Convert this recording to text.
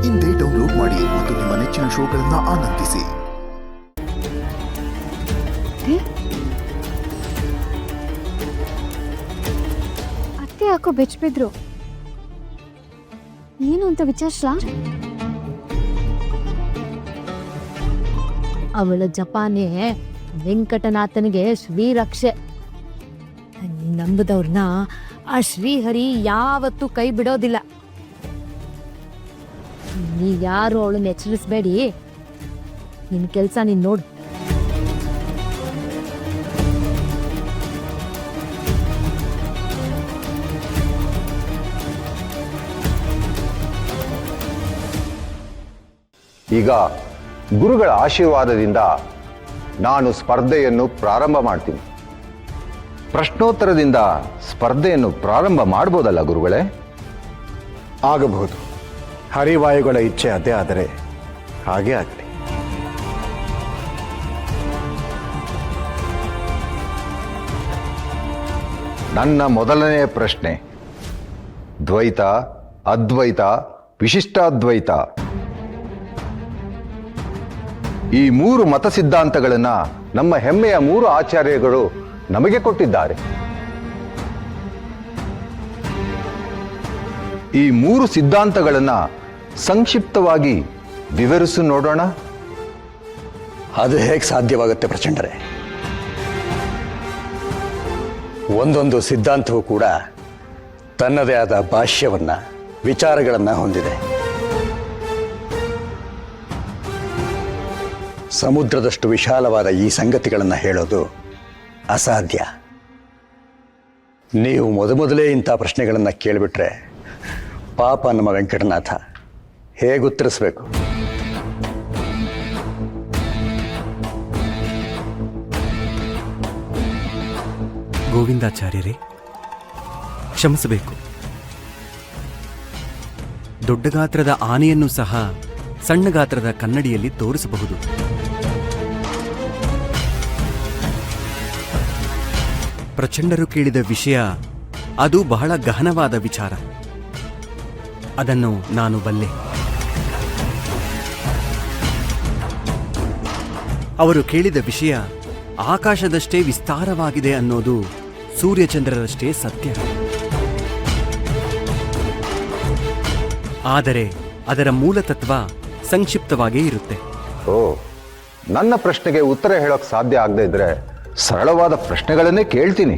ಇಂದೇ ಡೌನ್ಲೋಡ್ ಮಾಡಿ ಮತ್ತು ನಿಮ್ಮ ನೆಚ್ಚಿನ ಶೋಗಳನ್ನು ಆನಂದಿಸಿ. ಅತ್ತೆ ಯಾಕೋ ಬೆಚ್ಚಬಿದ್ರು, ಏನು ಅಂತ ವಿಚಾರಿಸ್ಲಾ? ಅವಳ ಜಪಾನೇ ವೆಂಕಟನಾಥನಿಗೆ ಶ್ರೀರಕ್ಷೆ. ನಂಬುದವ್ರನ್ನ ಆ ಶ್ರೀಹರಿ ಯಾವತ್ತೂ ಕೈ ಬಿಡೋದಿಲ್ಲ. ನೀವ್ಯಾರು ಅವಳನ್ನ ಎಚ್ಚರಿಸ್ಬೇಡಿ, ನಿನ್ ಕೆಲ್ಸ ನೀನ್ ನೋಡು. ಈಗ ಗುರುಗಳ ಆಶೀರ್ವಾದದಿಂದ ನಾನು ಸ್ಪರ್ಧೆಯನ್ನು ಪ್ರಾರಂಭ ಮಾಡ್ತೀನಿ. ಪ್ರಶ್ನೋತ್ತರದಿಂದ ಸ್ಪರ್ಧೆಯನ್ನು ಪ್ರಾರಂಭ ಮಾಡ್ಬೋದಲ್ಲ ಗುರುಗಳೇ? ಆಗಬಹುದು. ಹರಿವಾಯುಗಳ ಇಚ್ಛೆ ಅದೇ ಆದರೆ ಹಾಗೆ ಆಗಲಿ. ನನ್ನ ಮೊದಲನೆಯ ಪ್ರಶ್ನೆ, ದ್ವೈತ, ಅದ್ವೈತ, ವಿಶಿಷ್ಟಾದ್ವೈತ ಈ 3 ಮತ ಸಿದ್ಧಾಂತಗಳನ್ನ ನಮ್ಮ ಹೆಮ್ಮೆಯ 3 ಆಚಾರ್ಯಗಳು ನಮಗೆ ಕೊಟ್ಟಿದ್ದಾರೆ. ಈ 3 ಸಿದ್ಧಾಂತಗಳನ್ನ ಸಂಕ್ಷಿಪ್ತವಾಗಿ ವಿವರಿಸಿ ನೋಡೋಣ. ಅದು ಹೇಗೆ ಸಾಧ್ಯವಾಗುತ್ತೆ ಪ್ರಚಂಡರೇ? ಒಂದೊಂದು ಸಿದ್ಧಾಂತವೂ ಕೂಡ ತನ್ನದೇ ಆದ ಭಾಷ್ಯವನ್ನ, ವಿಚಾರಗಳನ್ನ ಹೊಂದಿದೆ. ಸಮುದ್ರದಷ್ಟು ವಿಶಾಲವಾದ ಈ ಸಂಗತಿಗಳನ್ನು ಹೇಳೋದು ಅಸಾಧ್ಯ. ನೀವು ಮೊದಲೇ ಇಂಥ ಪ್ರಶ್ನೆಗಳನ್ನು ಕೇಳಿಬಿಟ್ರೆ ಪಾಪ ನಮ್ಮ ವೆಂಕಟನಾಥ ಹೇಗೆ ಉತ್ತರಿಸಬೇಕು? ಗೋವಿಂದಾಚಾರ್ಯರೇ, ಕ್ಷಮಿಸಬೇಕು. ದೊಡ್ಡ ಗಾತ್ರದ ಆನೆಯನ್ನು ಸಹ ಸಣ್ಣ ಗಾತ್ರದ ಕನ್ನಡಿಯಲ್ಲಿ ತೋರಿಸಬಹುದು. ಪ್ರಚಂಡರು ಕೇಳಿದ ವಿಷಯ ಅದು ಬಹಳ ಗಹನವಾದ ವಿಚಾರ. ಅದನ್ನು ನಾನು ಬಲ್ಲೆ. ಅವರು ಕೇಳಿದ ವಿಷಯ ಆಕಾಶದಷ್ಟೇ ವಿಸ್ತಾರವಾಗಿದೆ ಅನ್ನೋದು ಸೂರ್ಯಚಂದ್ರರಷ್ಟೇ ಸತ್ಯ. ಆದರೆ ಅದರ ಮೂಲತತ್ವ ಸಂಕ್ಷಿಪ್ತವಾಗೇ ಇರುತ್ತೆ. ಓ, ನನ್ನ ಪ್ರಶ್ನೆಗೆ ಉತ್ತರ ಹೇಳೋಕ್ ಸಾಧ್ಯ ಆಗದೆ ಇದ್ರೆ ಸರಳವಾದ ಪ್ರಶ್ನೆಗಳನ್ನೇ ಕೇಳ್ತೀನಿ.